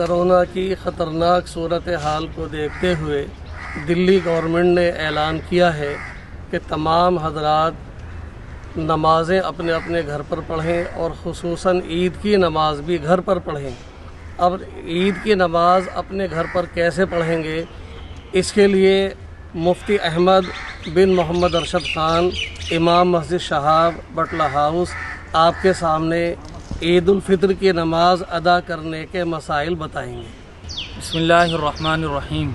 Corona کی خطرناک صورتحال کو دیکھتے ہوئے دلی گورنمنٹ نے اعلان کیا ہے کہ تمام حضرات نمازیں اپنے اپنے گھر پر پڑھیں اور خصوصاً عید کی نماز بھی گھر پر پڑھیں۔ اب عید کی نماز اپنے گھر پر کیسے پڑھیں گے، اس کے لیے مفتی احمد بن محمد ارشد خان امام مسجد شہاب بٹلہ ہاؤس آپ کے سامنے عید الفطر کی نماز ادا کرنے کے مسائل بتائیں گے۔ بسم اللہ الرحمن الرحیم۔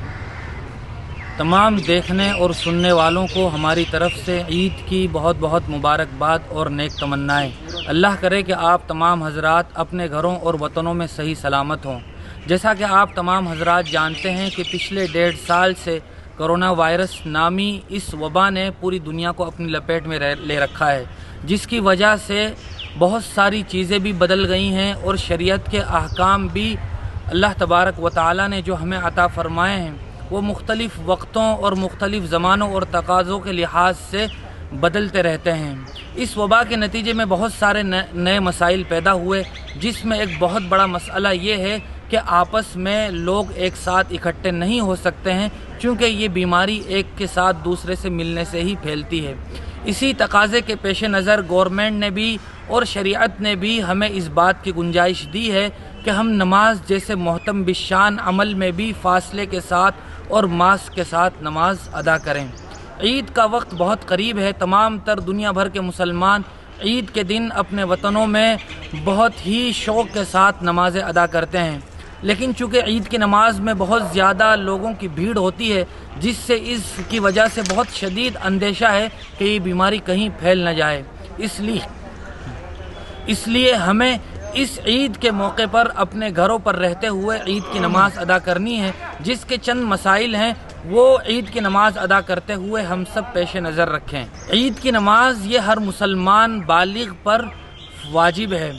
تمام دیکھنے اور سننے والوں کو ہماری طرف سے عید کی بہت بہت مبارکباد اور نیک تمنائیں۔ اللہ کرے کہ آپ تمام حضرات اپنے گھروں اور وطنوں میں صحیح سلامت ہوں۔ جیسا کہ آپ تمام حضرات جانتے ہیں کہ پچھلے 1.5 سال سے کرونا وائرس نامی اس وبا نے پوری دنیا کو اپنی لپیٹ میں لے رکھا ہے، جس کی وجہ سے بہت ساری چیزیں بھی بدل گئی ہیں اور شریعت کے احکام بھی اللہ تبارک و تعالی نے جو ہمیں عطا فرمائے ہیں وہ مختلف وقتوں اور مختلف زمانوں اور تقاضوں کے لحاظ سے بدلتے رہتے ہیں۔ اس وبا کے نتیجے میں بہت سارے نئے مسائل پیدا ہوئے، جس میں ایک بہت بڑا مسئلہ یہ ہے کہ آپس میں لوگ ایک ساتھ اکٹھے نہیں ہو سکتے ہیں، چونکہ یہ بیماری ایک کے ساتھ دوسرے سے ملنے سے ہی پھیلتی ہے۔ اسی تقاضے کے پیش نظر گورنمنٹ نے بھی اور شریعت نے بھی ہمیں اس بات کی گنجائش دی ہے کہ ہم نماز جیسے محتم بالشان عمل میں بھی فاصلے کے ساتھ اور ماسک کے ساتھ نماز ادا کریں۔ عید کا وقت بہت قریب ہے۔ تمام تر دنیا بھر کے مسلمان عید کے دن اپنے وطنوں میں بہت ہی شوق کے ساتھ نمازیں ادا کرتے ہیں، لیکن چونکہ عید کی نماز میں بہت زیادہ لوگوں کی بھیڑ ہوتی ہے، جس سے اس کی وجہ سے بہت شدید اندیشہ ہے کہ یہ بیماری کہیں پھیل نہ جائے۔ اس لیے ہمیں اس عید کے موقع پر اپنے گھروں پر رہتے ہوئے عید کی نماز ادا کرنی ہے، جس کے چند مسائل ہیں وہ عید کی نماز ادا کرتے ہوئے ہم سب پیش نظر رکھیں۔ عید کی نماز یہ ہر مسلمان بالغ پر واجب ہے۔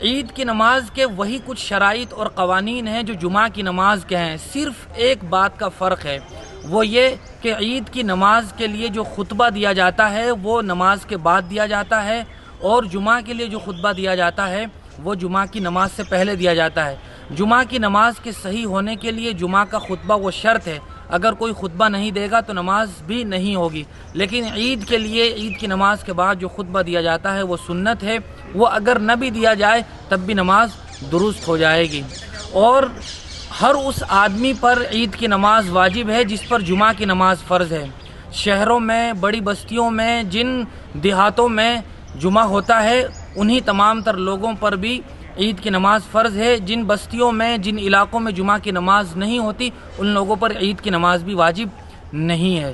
عید کی نماز کے وہی کچھ شرائط اور قوانین ہیں جو جمعہ کی نماز کے ہیں، صرف ایک بات کا فرق ہے، وہ یہ کہ عید کی نماز کے لیے جو خطبہ دیا جاتا ہے وہ نماز کے بعد دیا جاتا ہے، اور جمعہ کے لیے جو خطبہ دیا جاتا ہے وہ جمعہ کی نماز سے پہلے دیا جاتا ہے۔ جمعہ کی نماز کے صحیح ہونے کے لیے جمعہ کا خطبہ وہ شرط ہے، اگر کوئی خطبہ نہیں دے گا تو نماز بھی نہیں ہوگی، لیکن عید کے لیے عید کی نماز کے بعد جو خطبہ دیا جاتا ہے وہ سنت ہے، وہ اگر نہ بھی دیا جائے تب بھی نماز درست ہو جائے گی۔ اور ہر اس آدمی پر عید کی نماز واجب ہے جس پر جمعہ کی نماز فرض ہے۔ شہروں میں، بڑی بستیوں میں، جن دیہاتوں میں جمعہ ہوتا ہے انہی تمام تر لوگوں پر بھی عید کی نماز فرض ہے۔ جن بستیوں میں، جن علاقوں میں جمعہ کی نماز نہیں ہوتی ان لوگوں پر عید کی نماز بھی واجب نہیں ہے۔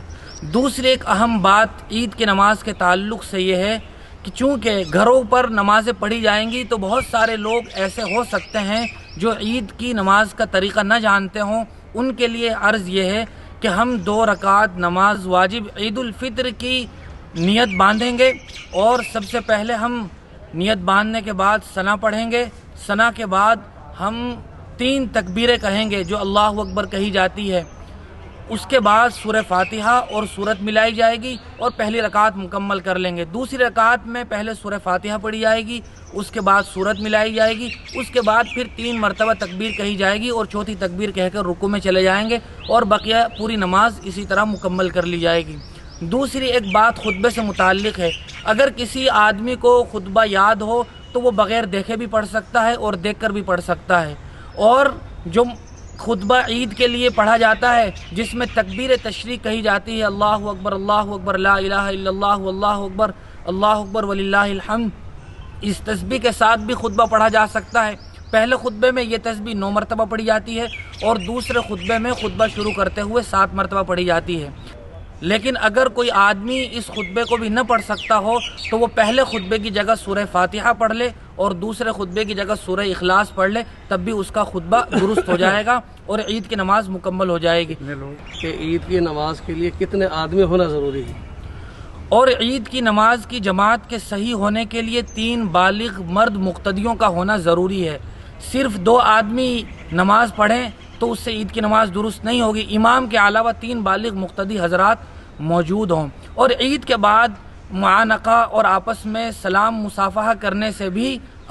دوسری ایک اہم بات عید کی نماز کے تعلق سے یہ ہے کہ چونکہ گھروں پر نمازیں پڑھی جائیں گی تو بہت سارے لوگ ایسے ہو سکتے ہیں جو عید کی نماز کا طریقہ نہ جانتے ہوں، ان کے لیے عرض یہ ہے کہ ہم 2 رکعت نماز واجب عید الفطر کی نیت باندھیں گے، اور سب سے پہلے ہم نیت باندھنے کے بعد ثنا پڑھیں گے، ثنا کے بعد ہم 3 تکبیریں کہیں گے جو اللہ اکبر کہی جاتی ہے، اس کے بعد سورہ فاتحہ اور سورت ملائی جائے گی اور پہلی رکعت مکمل کر لیں گے۔ دوسری رکعت میں پہلے سورہ فاتحہ پڑھی جائے گی، اس کے بعد سورت ملائی جائے گی، اس کے بعد پھر 3 مرتبہ تکبیر کہی جائے گی اور چوتھی تکبیر کہہ کر رکوع میں چلے جائیں گے، اور بقیہ پوری نماز اسی طرح مکمل کر لی جائے گی۔ دوسری ایک بات خطبے سے متعلق ہے، اگر کسی آدمی کو خطبہ یاد ہو تو وہ بغیر دیکھے بھی پڑھ سکتا ہے اور دیکھ کر بھی پڑھ سکتا ہے، اور جو خطبہ عید کے لیے پڑھا جاتا ہے جس میں تکبیر تشریق کہی جاتی ہے اللہ اکبر لا الہ الا اللہ اکبر وللہ الحمد، اس تسبیح کے ساتھ بھی خطبہ پڑھا جا سکتا ہے۔ پہلے خطبے میں یہ تسبیح 9 مرتبہ پڑھی جاتی ہے اور دوسرے خطبے میں خطبہ شروع کرتے ہوئے 7 مرتبہ پڑھی جاتی ہے۔ لیکن اگر کوئی آدمی اس خطبے کو بھی نہ پڑھ سکتا ہو تو وہ پہلے خطبے کی جگہ سورہ فاتحہ پڑھ لے اور دوسرے خطبے کی جگہ سورہ اخلاص پڑھ لے، تب بھی اس کا خطبہ درست ہو جائے گا اور عید کی نماز مکمل ہو جائے گی۔ کہ عید کی نماز کے لیے کتنے آدمی ہونا ضروری ہے؟ اور عید کی نماز کی جماعت کے صحیح ہونے کے لیے 3 بالغ مرد مقتدیوں کا ہونا ضروری ہے۔ صرف 2 آدمی نماز پڑھیں تو اس سے عید کی نماز درست نہیں ہوگی، امام کے علاوہ 3 بالغ مقتدی حضرات موجود ہوں۔ اور عید کے بعد معانقہ اور آپس میں سلام مصافحہ کرنے سے بھی